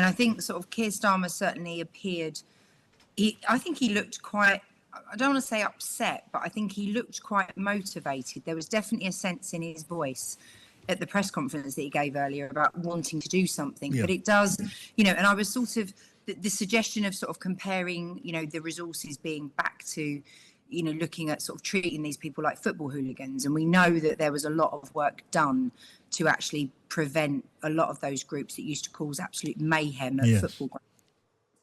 And I think sort of Keir Starmer certainly appeared, I think he looked quite, I don't want to say upset, but I think he looked quite motivated. There was definitely a sense in his voice at the press conference that he gave earlier about wanting to do something. Yeah. But it does, and I was sort of, the suggestion of sort of comparing, the resources being back to, looking at sort of treating these people like football hooligans. And we know that there was a lot of work done to actually prevent a lot of those groups that used to cause absolute mayhem at football grounds.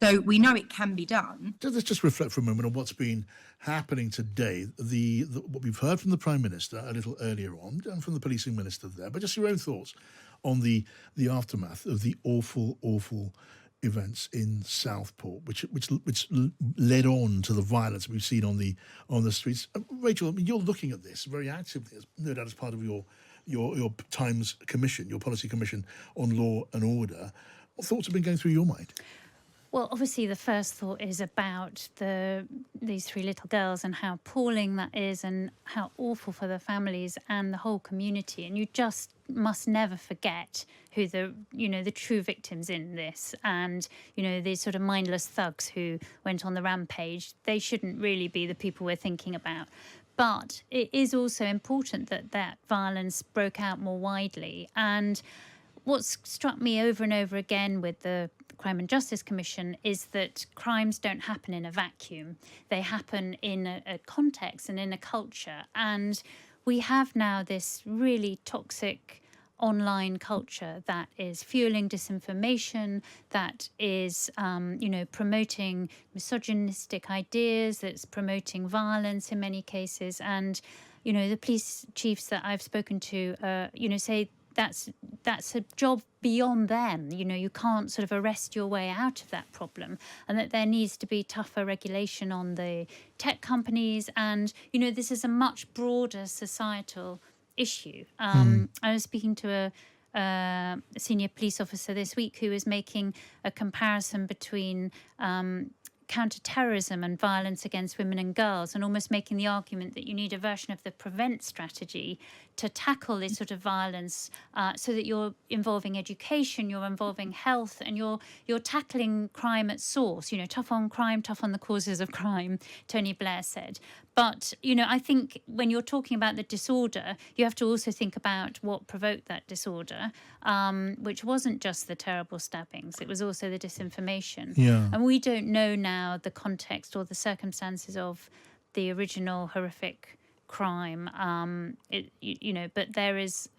So we know it can be done. Let's just reflect for a moment on what's been happening today. What we've heard from the Prime Minister a little earlier on, and from the policing minister there, but just your own thoughts on the aftermath of the awful events in Southport, which led on to the violence we've seen on the streets. Rachel, I mean, you're looking at this very actively, no doubt as part of your Times commission, your policy commission on law and order. What thoughts have been going through your mind? Well, obviously, the first thought is about these 3 little girls and how appalling that is, and how awful for the families and the whole community. And you just must never forget who the true victims in this, and these sort of mindless thugs who went on the rampage. They shouldn't really be the people we're thinking about. But it is also important that violence broke out more widely. And what's struck me over and over again with the Crime and Justice Commission is that crimes don't happen in a vacuum. They happen in a context and in a culture. And we have now this really toxic online culture that is fueling disinformation, that is, promoting misogynistic ideas, that's promoting violence in many cases. And, the police chiefs that I've spoken to, say that's a job beyond them. You can't sort of arrest your way out of that problem, and that there needs to be tougher regulation on the tech companies. And, this is a much broader societal issue. I was speaking to a senior police officer this week who was making a comparison between counter-terrorism and violence against women and girls, and almost making the argument that you need a version of the prevent strategy to tackle this sort of violence, so that you're involving education, you're involving health, and you're tackling crime at source. Tough on crime, tough on the causes of crime, Tony Blair said. But, I think when you're talking about the disorder, you have to also think about what provoked that disorder, which wasn't just the terrible stabbings. It was also the disinformation. Yeah. And we don't know now the context or the circumstances of the original horrific crime. But there is,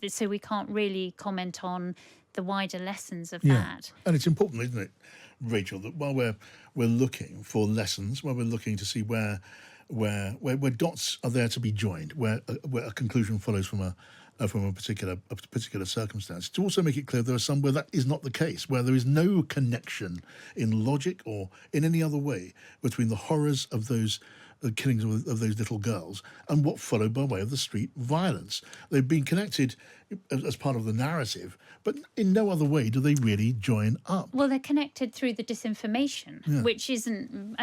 so we can't really comment on the wider lessons of that. And it's important, isn't it, Rachel, that while we're looking for lessons, while we're looking to see where dots are there to be joined, where a conclusion follows from a particular circumstance, to also make it clear there are some where that is not the case, where there is no connection in logic or in any other way between the horrors of those killings of those little girls and what followed by way of the street violence. They've been connected as part of the narrative, but in no other way do they really join up. Well, they're connected through the disinformation, which isn't,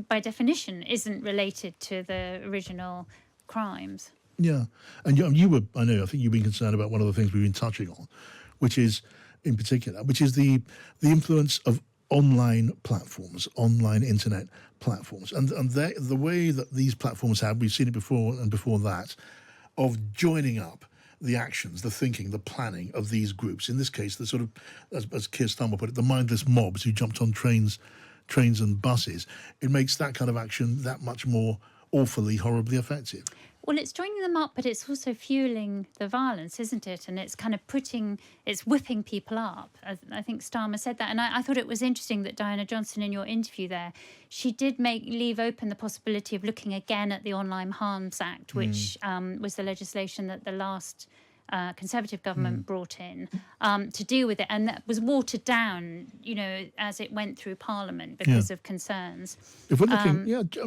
by definition, isn't related to the original crimes. Yeah, and I think you've been concerned about one of the things we've been touching on, which is, in particular, the influence of online platforms, online internet platforms, and the way that these platforms have, we've seen it before and before that, of joining up the actions, the thinking, the planning of these groups. In this case, the sort of, as Keir Starmer put it, the mindless mobs who jumped on trains and buses. It makes that kind of action that much more awfully, horribly effective. Well, it's joining them up, but it's also fueling the violence, isn't it? And it's kind of it's whipping people up. I think Starmer said that. And I thought it was interesting that Diana Johnson, in your interview there, she did leave open the possibility of looking again at the Online Harms Act, which was the legislation that the last Conservative government brought in to deal with it. And that was watered down, as it went through Parliament because of concerns. If we're looking,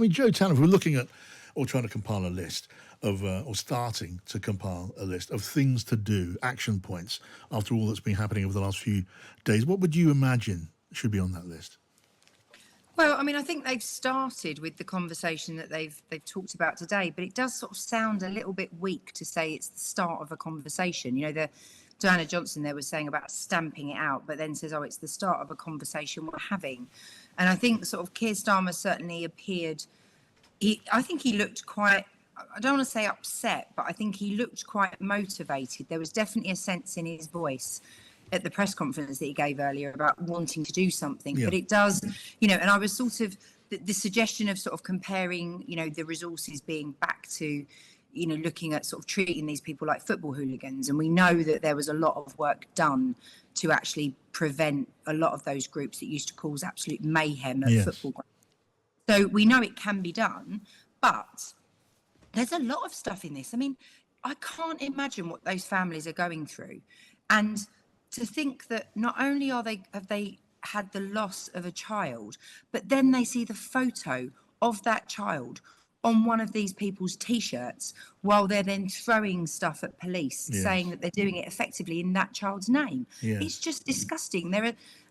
Joe Tanner, if we're looking at or trying to compile a list of, or starting to compile a list of things to do, action points, after all that's been happening over the last few days, what would you imagine should be on that list? Well, I think they've started with the conversation that they've talked about today, but it does sort of sound a little bit weak to say it's the start of a conversation. Diana Johnson there was saying about stamping it out, but then says, oh, it's the start of a conversation we're having. And I think sort of Keir Starmer certainly appeared, I think he looked quite, I don't want to say upset, but I think he looked quite motivated. There was definitely a sense in his voice at the press conference that he gave earlier about wanting to do something. But it does, and I was sort of, the suggestion of sort of comparing, the resources being back to, looking at sort of treating these people like football hooligans. And we know that there was a lot of work done to actually prevent a lot of those groups that used to cause absolute mayhem at football grounds. So we know it can be done, but there's a lot of stuff in this. I mean, I can't imagine what those families are going through. And to think that not only have they had the loss of a child, but then they see the photo of that child on one of these people's T-shirts while they're then throwing stuff at police, saying that they're doing it effectively in that child's name. It's just disgusting.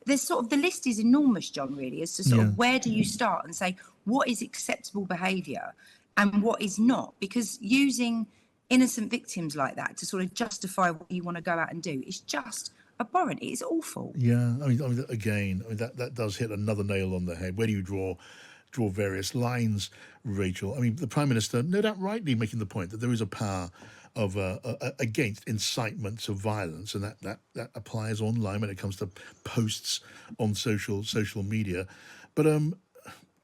There's sort of, the list is enormous, John, really, as to sort of where do you start and say what is acceptable behaviour and what is not, because using innocent victims like that to sort of justify what you want to go out and do is just abhorrent. It is awful. Yeah, I mean, again, that does hit another nail on the head. Where do you draw various lines, Rachel? I mean, the Prime Minister, no doubt rightly, making the point that there is a power of against incitement to violence, and that applies online when it comes to posts on social media. But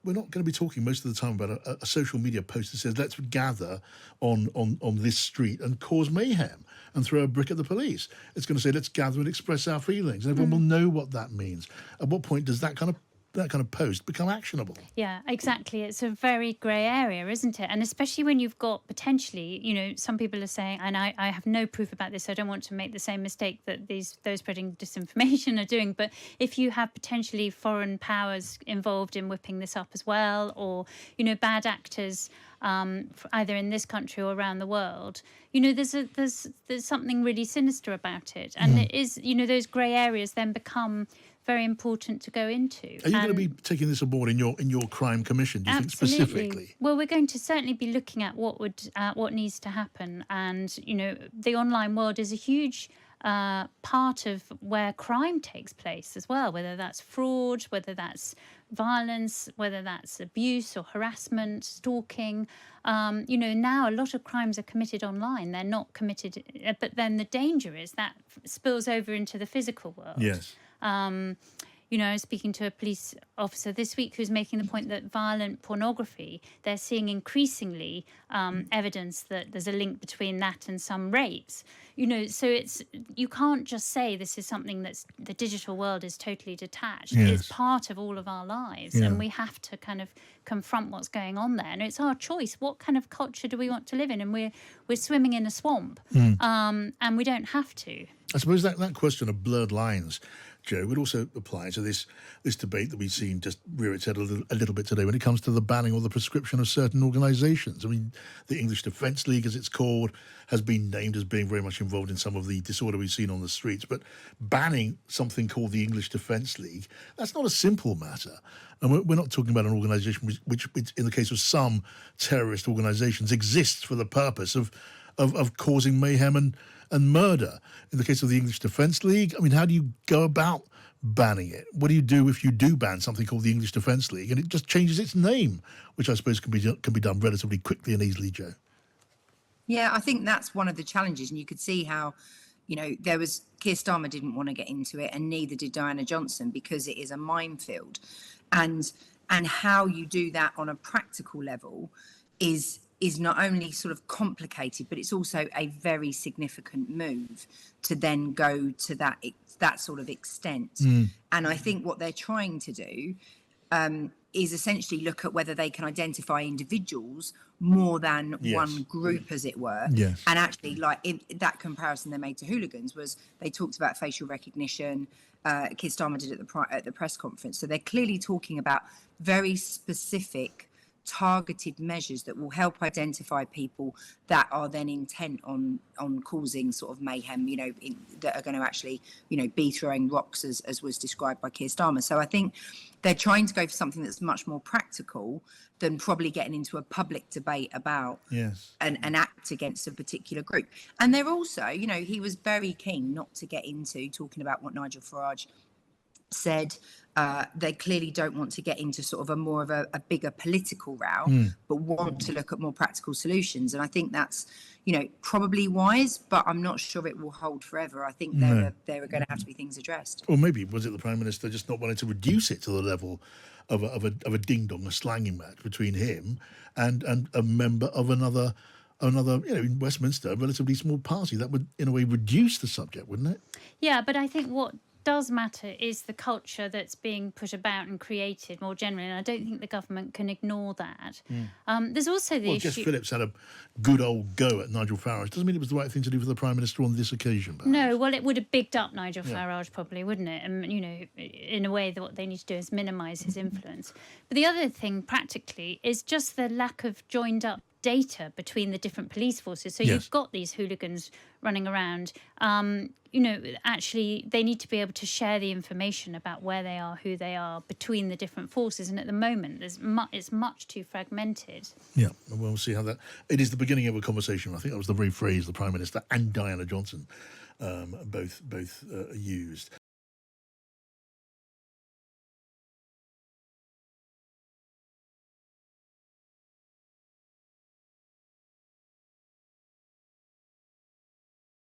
we're not going to be talking most of the time about a social media post that says, let's gather on this street and cause mayhem and throw a brick at the police. It's going to say, let's gather and express our feelings. And everyone will know what that means. At what point does that kind of post become actionable? Yeah, exactly. It's a very grey area, isn't it? And especially when you've got potentially, some people are saying, and I have no proof about this, so I don't want to make the same mistake that those spreading disinformation are doing, but if you have potentially foreign powers involved in whipping this up as well, or, bad actors either in this country or around the world, there's something really sinister about it. And it is, those grey areas then become very important to go into. Are you going to be taking this aboard in your crime commission, do you think, specifically? Well, we're going to certainly be looking at what needs to happen. And, the online world is a huge part of where crime takes place as well, whether that's fraud, whether that's violence, whether that's abuse or harassment, stalking. Now a lot of crimes are committed online. They're not committed, but then the danger is that spills over into the physical world. Yes. I was speaking to a police officer this week who's making the point that violent pornography, they're seeing increasingly evidence that there's a link between that and some rapes. So you can't just say this is something that's, the digital world is totally detached. Yes. It's part of all of our lives, Yeah. and we have to kind of confront what's going on there. And it's our choice. What kind of culture do we want to live in? And we're swimming in a swamp, and we don't have to. I suppose that question of blurred lines, Joe, would also apply to this debate that we've seen just rear its head a little bit today when it comes to the banning or the prescription of certain organisations. I mean, the English Defence League, as it's called, has been named as being very much involved in some of the disorder we've seen on the streets. But banning something called the English Defence League, that's not a simple matter. And we're not talking about an organisation which, in the case of some terrorist organisations, exists for the purpose of causing mayhem and murder. In the case of the English Defence League, I mean, how do you go about banning it? What do you do if you do ban something called the English Defence League and it just changes its name, which I suppose can be done relatively quickly and easily, Joe? Yeah, I think that's one of the challenges, and you could see how, Keir Starmer didn't want to get into it, and neither did Diana Johnson, because it is a minefield, and how you do that on a practical level is not only sort of complicated, but it's also a very significant move to then go to that sort of extent. And I think what they're trying to do is essentially look at whether they can identify individuals more than one group, as it were. Yes. And actually, like in that comparison they made to hooligans was they talked about facial recognition. Keir Starmer did at the press conference. So they're clearly talking about very specific targeted measures that will help identify people that are then intent on causing sort of mayhem, that are going to actually, be throwing rocks as was described by Keir Starmer. So I think they're trying to go for something that's much more practical than probably getting into a public debate about an act against a particular group. And they're also, he was very keen not to get into talking about what Nigel Farage said. They clearly don't want to get into sort of a bigger political row, but want to look at more practical solutions. And I think that's, probably wise, but I'm not sure it will hold forever. I think there are going to have to be things addressed. Or maybe was it the Prime Minister just not wanting to reduce it to the level of a ding dong, a slanging match between him and a member of another, in Westminster, a relatively small party? That would, in a way, reduce the subject, wouldn't it? Yeah, but I think what does matter is the culture that's being put about and created more generally, and I don't think the government can ignore that. There's also the issue... Jess Phillips had a good old go at Nigel Farage. Doesn't mean it was the right thing to do for the Prime Minister on this occasion, perhaps. No, well, it would have bigged up Nigel Farage probably, wouldn't it? And, in a way that what they need to do is minimise his influence. But the other thing, practically, is just the lack of joined up data between the different police forces. So you've got these hooligans running around. Actually, they need to be able to share the information about where they are, who they are, between the different forces. And at the moment, it's much too fragmented. Yeah, we'll see how that... It is the beginning of a conversation. I think that was the very phrase the Prime Minister and Diana Johnson both used.